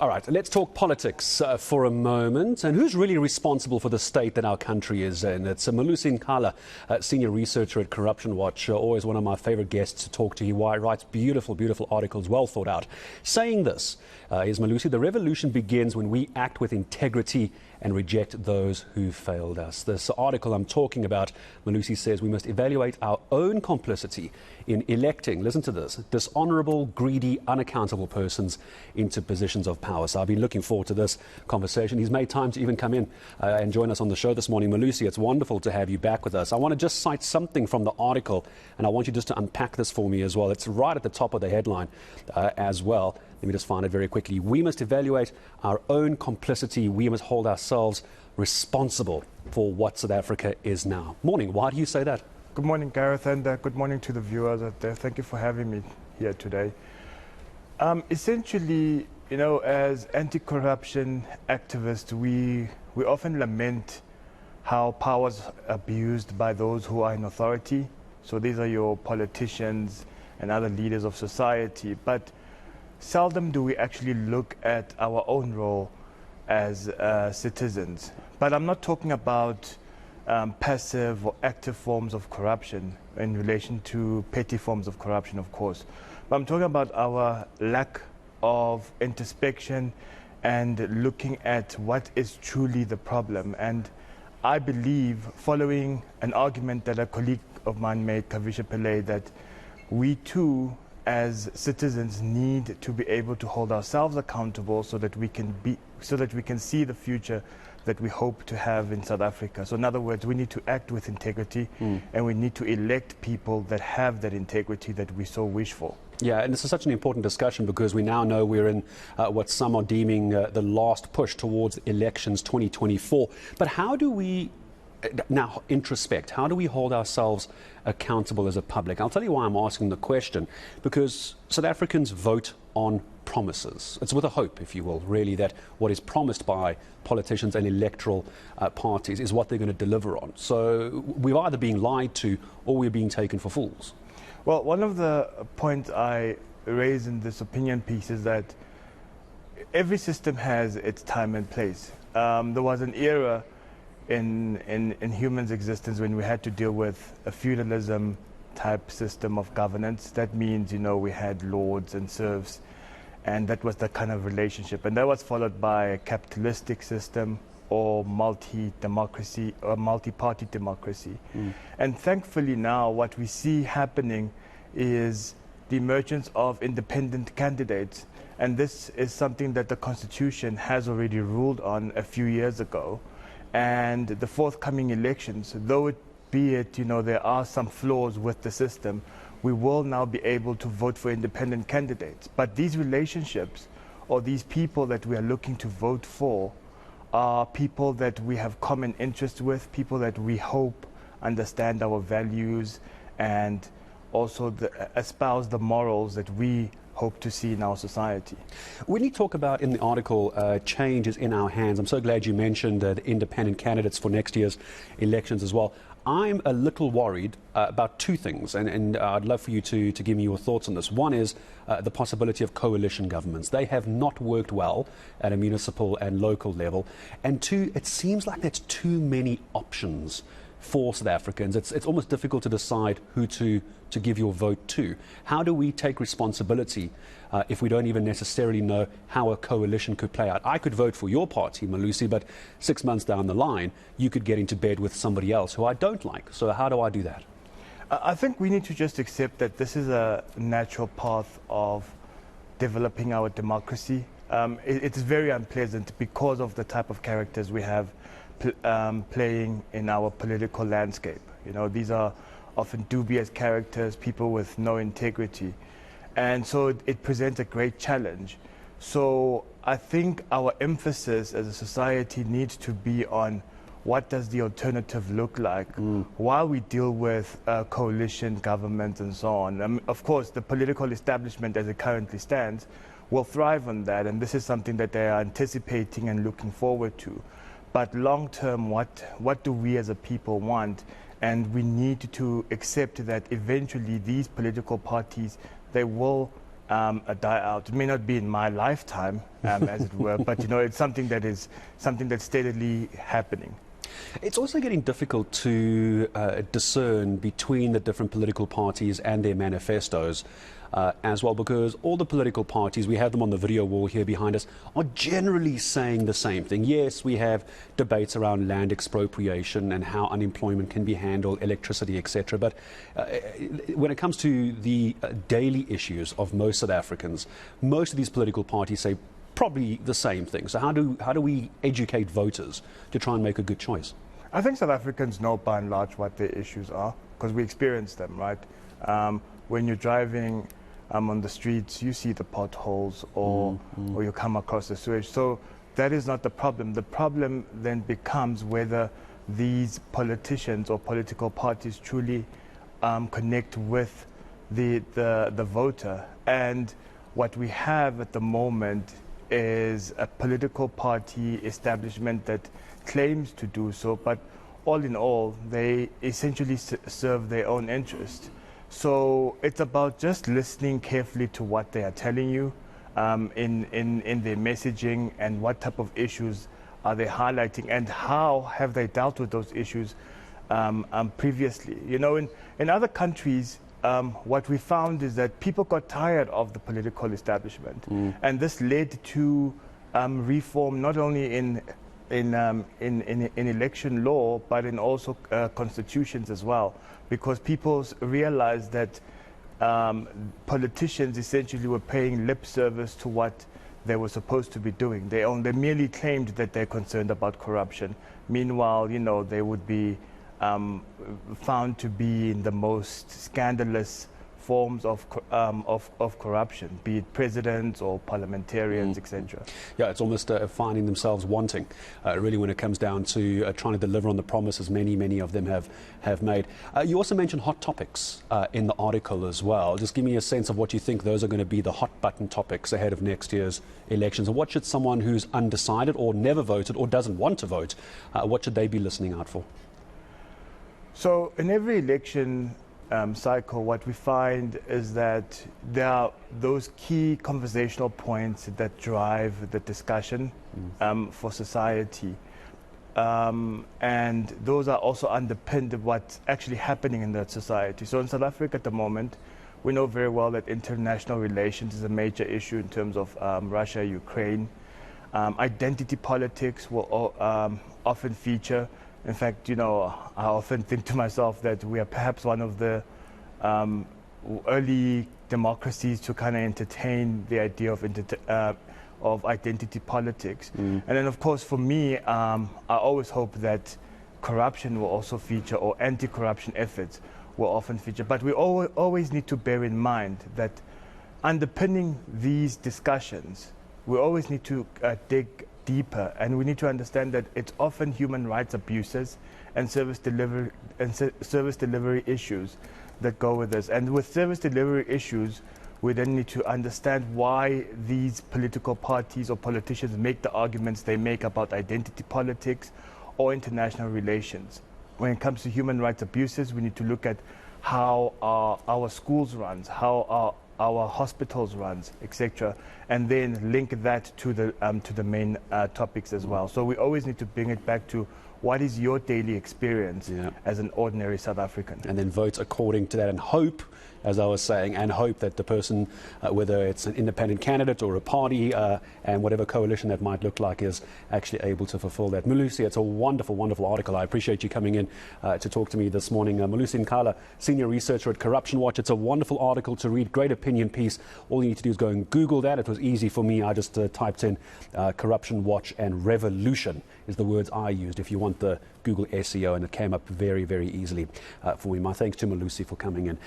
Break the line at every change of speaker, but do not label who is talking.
All right, let's talk politics for a moment. And who's really responsible for the state that our country is in? It's Melusi Ncala, senior researcher at Corruption Watch, always one of my favorite guests to talk to. He writes beautiful, beautiful articles, well thought out. Saying this is Melusi, the revolution begins when we act with integrity and reject those who failed us. This article I'm talking about, Melusi says we must evaluate our own complicity in electing, listen to this, dishonourable, greedy, unaccountable persons into positions of power. So I've been looking forward to this conversation. He's made time to even come in and join us on the show this morning. Melusi, it's wonderful to have you back with us. I want to just cite something from the article, and I want you just to unpack this for me as well. It's right at the top of the headline as well. Let me just find it very quickly. We must evaluate our own complicity. We must hold ourselves responsible for what South Africa is now. Morning. Why do you say that?
Good morning, Gareth, and good morning to the viewers out there. Thank you for having me here today. Essentially, you know, as anti-corruption activists, we often lament how power is abused by those who are in authority. So these are your politicians and other leaders of society. But seldom do we actually look at our own role as citizens. But I'm not talking about passive or active forms of corruption in relation to petty forms of corruption, of course. But I'm talking about our lack of introspection and looking at what is truly the problem. And I believe, following an argument that a colleague of mine made, Kavisha Pillay, that we too, as citizens, need to be able to hold ourselves accountable so that we can see the future that we hope to have in South Africa. So in other words, we need to act with integrity and we need to elect people that have that integrity that we so wish for.
Yeah, and this is such an important discussion because we now know we're in what some are deeming the last push towards elections 2024. But how do we now introspect? How do we hold ourselves accountable as a public? I'll tell you why I'm asking the question. Because South Africans vote on promises. It's with a hope, if you will, really, that what is promised by politicians and electoral parties is what they're going to deliver on. So we're either being lied to or we're being taken for fools.
Well, one of the points I raise in this opinion piece is that every system has its time and place. There was an era in humans' existence when we had to deal with a feudalism type system of governance. That means, you know, we had lords and serfs, and that was the kind of relationship. And that was followed by a capitalistic system or multi-democracy or multi-party democracy. And thankfully now what we see happening is the emergence of independent candidates. And this is something that the Constitution has already ruled on a few years ago. And the forthcoming elections, though it be it, you know, there are some flaws with the system, we will now be able to vote for independent candidates. But these relationships or these people that we are looking to vote for are people that we have common interest with, people that we hope understand our values and also espouse the morals that we hope to see in our society.
When you talk about in the article, change is in our hands, I'm so glad you mentioned the independent candidates for next year's elections as well. I'm a little worried about two things, and I'd love for you to give me your thoughts on this. One is the possibility of coalition governments. They have not worked well at a municipal and local level. And two, it seems like there's too many options for South Africans. It's almost difficult to decide who to give your vote to. How do we take responsibility if we don't even necessarily know how a coalition could play out? I could vote for your party, Melusi, but 6 months down the line, you could get into bed with somebody else who I don't like. So how do I do that?
I think we need to just accept that this is a natural path of developing our democracy. It's very unpleasant because of the type of characters we have playing in our political landscape. You know, these are often dubious characters, people with no integrity. And so it presents a great challenge. So I think our emphasis as a society needs to be on what does the alternative look like while we deal with coalition government and so on. Of course, the political establishment as it currently stands will thrive on that, and this is something that they are anticipating and looking forward to. But long term, what do we as a people want? And we need to accept that eventually these political parties, they will die out. It may not be in my lifetime, as it were, but it's something that's steadily happening.
It's also getting difficult to discern between the different political parties and their manifestos as well, because all the political parties, we have them on the video wall here behind us, are generally saying the same thing. Yes, we have debates around land expropriation and how unemployment can be handled, electricity, etc. But when it comes to the daily issues of most South Africans, most of these political parties say probably the same thing. So how do we educate voters to try and make a good choice?
I think South Africans know by and large what their issues are because we experience them, right? When you're driving on the streets, you see the potholes or you come across the sewage. So that is not the problem. The problem then becomes whether these politicians or political parties truly connect with the voter. And what we have at the moment is a political party establishment that claims to do so, but all in all, they essentially serve their own interest. So it's about just listening carefully to what they are telling you in their messaging and what type of issues are they highlighting and how have they dealt with those issues previously. In other countries, what we found is that people got tired of the political establishment, and this led to reform not only in election law, but in also constitutions as well, because people realized that politicians essentially were paying lip service to what they were supposed to be doing. They merely claimed that they're concerned about corruption. Meanwhile, they would be found to be in the most scandalous forms of corruption, be it presidents or parliamentarians, etc.
Yeah, it's almost finding themselves wanting, really, when it comes down to trying to deliver on the promises many of them have made. You also mentioned hot topics in the article as well. Just give me a sense of what you think those are going to be the hot button topics ahead of next year's elections. And what should someone who's undecided or never voted or doesn't want to vote, what should they be listening out for?
So in every election cycle, what we find is that there are those key conversational points that drive the discussion for society. And those are also underpinned by what's actually happening in that society. So in South Africa at the moment, we know very well that international relations is a major issue in terms of Russia, Ukraine. Identity politics will often feature. In fact, I often think to myself that we are perhaps one of the early democracies to kind of entertain the idea of identity politics. And then, of course, for me, I always hope that corruption will also feature, or anti-corruption efforts will often feature. But we always need to bear in mind that underpinning these discussions, we always need to dig deeper, and we need to understand that it's often human rights abuses and service delivery issues that go with this. And with service delivery issues, we then need to understand why these political parties or politicians make the arguments they make about identity politics or international relations. When it comes to human rights abuses, we need to look at how our schools runs, how our hospitals runs, etc., and then link that to the main topics as well. So we always need to bring it back to what is your daily experience as an ordinary South African,
and then vote according to that, and hope, as I was saying, and hope that the person, whether it's an independent candidate or a party, and whatever coalition that might look like, is actually able to fulfill that. Malusi, it's a wonderful article. I appreciate you coming in to talk to me this morning. Melusi Ncala, senior researcher at Corruption Watch. It's a wonderful article to read, great opinion piece. All you need to do is go and Google that. It was easy for me. I just typed in Corruption Watch and revolution is the words I used if you want the Google SEO, and it came up very easily for me. My thanks to Melusi for coming in.